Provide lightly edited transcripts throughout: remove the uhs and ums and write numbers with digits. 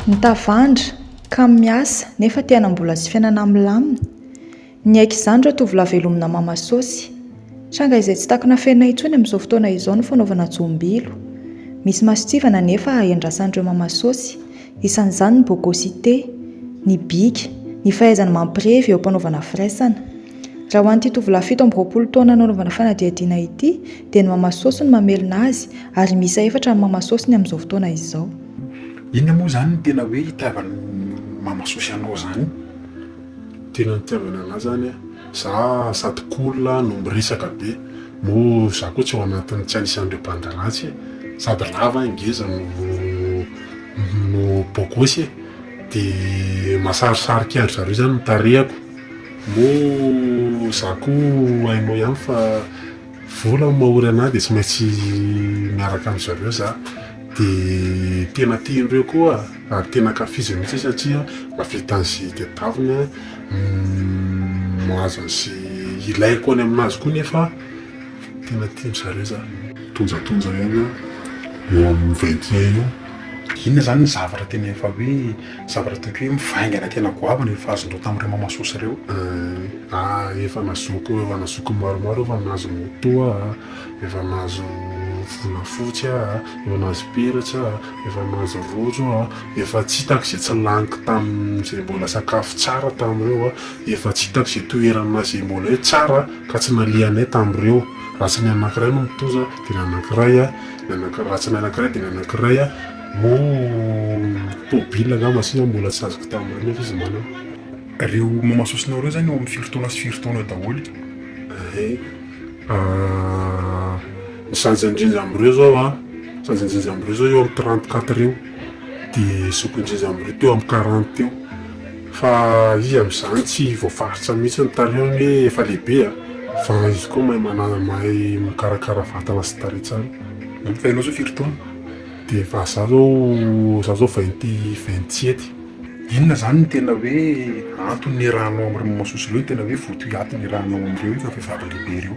Nitavandra ka miasa nefa tena mbola tsy fiainana milamina. Ny aika izany ireo tovolahy velomina mamasosy. Tranga izay tsy takona fenina intsony amin'izao fotoana izao ny fanaovana jombilo. Misy masotsivana nefa iandrasan'ireo mamasosy. Isan'izany ny bogosité, ny bika, ny fahaizana mampirevy eo am-panaovana firaisana. Raha ho an'ity tovolahy 17 taona nanaovana fanadihadiana ity dia ny mamasosy no mamelona azy ary miisa 4 ny mamasosy ny amin'izao fotoana izao. Inona moa zany ny tena hoe itiavana mamasosy anao zany? Tena nitiavana anazy zany za sady kolona no miresaka be, mo za koa tsy ao anatin'ny tsy anisan'ireo bandaratsy, sady lava ngeza no bogosy dia masarisarika azy zareo zany mitarehako. Mo za koa hainao ihany fa vola mahory anahy dia tsy maintsy miaraka amin'izareo za. Dia tena tian'ireo koa ary tena ankafiziny mihitsy satria mahavita an'izay tadiaviny mahazo an'izay ilaiko any aminazy koa nefa tena tian'zareo za. Tonjatonja ihany eo amin'ny 21 eo. Inona zany ny zavatra tena efa hoe zavatra tena hoe mivaingana tena goavana efa azondreo tamin'ireo mamasosy ireo? Efa nazoky maromaro, efa nahazo moto, efa nahazo volafotsy, efa nahazo peratra, efa nahazo rojo, efa tsy hitako izay tsy laniko tamin'izay mbola sakafo tsara tamin'ireo, efa tsy hitako izay toerana izay mbola hoe tsara ka tsy nalianay tamin'ireo. Raha tsy ny anankiray no mitoza dia ny anankiray, raha tsy ny anankiray dia ny anankiray. Mo tôbila angamba sisa mbola tsy azoko tamin'ireo nefa izy manana. Ireo mamasosinao ireo zany eo amin'ny 4 taona sy 4 taona eo daholo? Ny sanjandrinja amin'ireo zao sanjandrinja amin'ireo zao eo amin'ny 34 eo, dia zokindrinja amin'ireo teo amin'ny 40 eo. Fa izy amin'izany tsy voafaritra mihitsy ny tarehiny hoe efa lehibe, fa izy koa mahay mikarakara vatana sy tarehy tsara. Fa ianao zao 4 taona? Dia fa za zao 27. Inona zany ny tena hoe antony niarahanao amin'ireo mamasosy ireo, tena hoe votoaty niarahanao amin'ireo fa vehivavy lehibe ireo?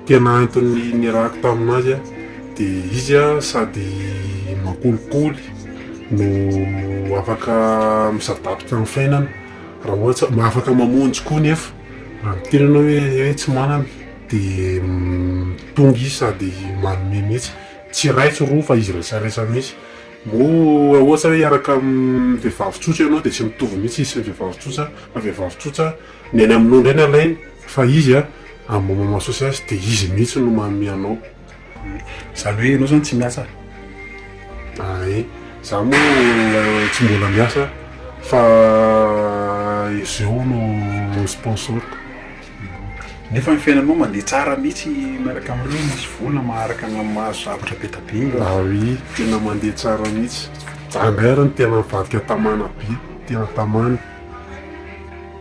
Tena antony niarahako taminazy dia izy sady makolikoly no afaka misadaboka amin'ny fiainana, raha ohatra afaka mamonjy koa nefa raha mitenanao hoe tsy manana dia tonga izy sady manome mihitsy, tsy ray tsy roa fa izy resaresa mihitsy. Mo ohatra hoe hiaraka amin'ny vehivavy tsotra ianao dia tsy mitovy mihitsy izy sy ny vehivavy tsotra, fa vehivavy tsotra ny any aminao indray ny alainy, fa izy amin'ny mamasosy azy dia izy mihitsy no manome anao. Zany hoe ianao zany tsy miasa? Za moa tsy mbola miasa fa izy eo no sponsoriko. Nefa ny fiainanao mandeha tsara mihitsy miaraka amin'ireo, misy vola maharaka mahazo zavatra be oui, tena mandeha tsara mihitsy. Za indray ary tena mivadika tamana be, tena tamana.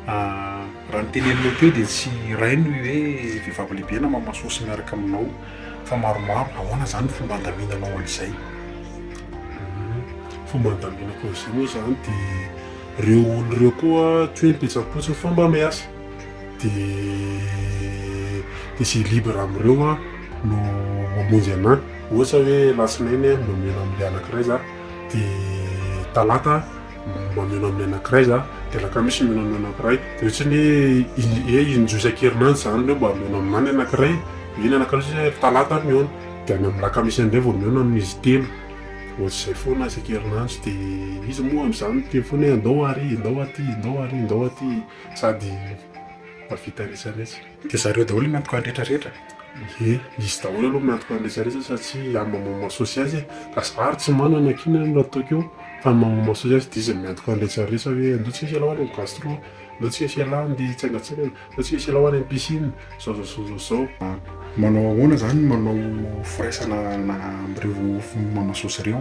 Raha ny teneninao teo dia tsy ray no hoe vehivavy lehibe na mamasosy miaraka aminao, fa maromaro. Ahoana zany ny fomba handaminanao an'izay? Fomba handaminako an'izay moa zany dia ireo olo ireo koa tsy hoe mipetsapotsy fomba miasa, dia izay libre amin'ireo no mamonjy anahy. Ohatra hoe lasinainy mameno amin'ilay anankiray za, dia talata mameno amin'ny anankiray za, dia alakamisy mameno amin'ny anankiray. Dia ohatrany hoe indroa isan-kerinandro zany ireo mba mameno aminany anankiray, iny anankiray talata mihaona, dia any amin'ny lakamisy indray vao mihaona amin'izy telo. Ohatr'izay foana isan-kerinandro. Dia izy moa amin'izany teo foana hoe andao andao aty, sady vita rehetrarehetra. Dia zareo daholo miantoka ny rehetrarehetra? Izy daholo aloha miantoka ny rehetrarehetra satria amin'ny mamasosy azy ka zary tsy manana kina no ataoko eo, fa amin'ny mamasosy azy dia izy miantoka ny rehetrarehetra hoe andao tsika hialao any amin'ny gastro, andao tsika hialao andeha hitsangatsangana, andao tsika hialao any amin'ny piscine, zao. Manao ahoana zany manao firaisana amin'ireo mamasosy ireo?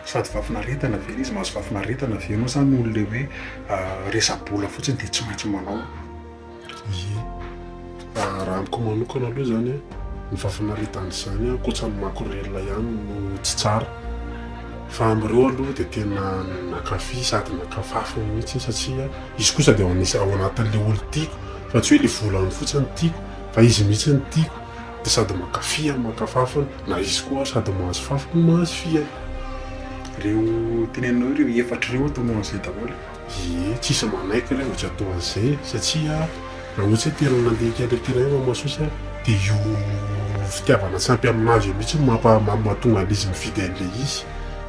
Sady vafinaretana ve izy mahazo vafinaretana ve ianao zany olona hoe resa-bola fotsiny dia tsy maintsy manao? Raha amiko manokana aloha zany ny vafinaretana izany ankoatra ny makorela ihany no tsy tsara, fa amin'ireo aloha dia tena nakafy sady nakafafy mihitsy satria izy kosa dia ao anatin'ilay olo tiako, fa tsy hoe ilay volany fotsiny tiako fa izy mihitsy ny tiako. Dia sady makafy makafafy na izy koa sady mahazo fafy mahazo fia. Reo tenenao reo efatra reo tomoa an'izay daholo. Ie, tsisy manaiky ilay ohatry atao an'izay satria raha ohatry hoe tena nandinika an'ilay Mamasosa dia io fitiavana sampy aminazy io mihitsy mahatonga an'izy mividy an'ilay izy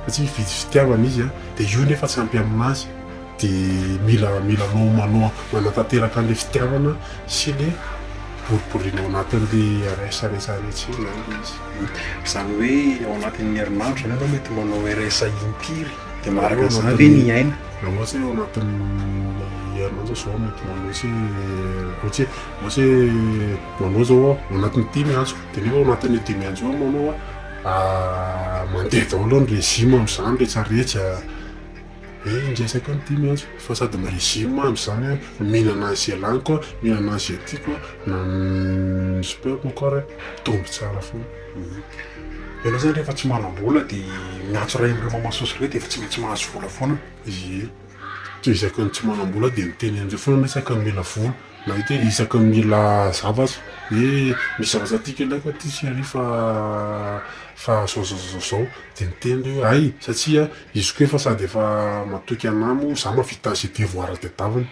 satria mividy fitiavana izy dia io nefa sampy aminazy dia mila manatanteraka an'ilay fitiavana sy ilay boriborinao anatin'ilay resarehetra iny izy. Izany hoe ao anatin'ny herinandro zany ianao mety manao resa impiry dia maraka izany ve ny aina. Raha ohatry hoe ao anatin'ny herinandro zao mety manao ohatry manao zao ao anatin'ny 10 andro dia nefa ao anatin'ny 10 andro ao manao mandeha daholo ny régime amin'izany rehetrarehetra. Indresaka ny 10 andro fa sady ny régime amin'izany mihinana izay laniko mihinana izay tiako na ny sport encore tombo tsara foana. Ianao zany rehefa tsy manam-bola dia miantso iray amin'ireo Mamasosa ireo dia efa tsy maintsy mahazo vola foana. Ie, tsy isaky ny tsy manam-bola dia miteny andreo foana isaky ny mila vola na hoe isaky ny mila zavatra hoe misy zavatra tiako ilaiko aty sy arifa fa zao dia miteny hoe ay satria izy koa efa sady efa matoky anamo za mahavita an'izay devoir tadiaviny.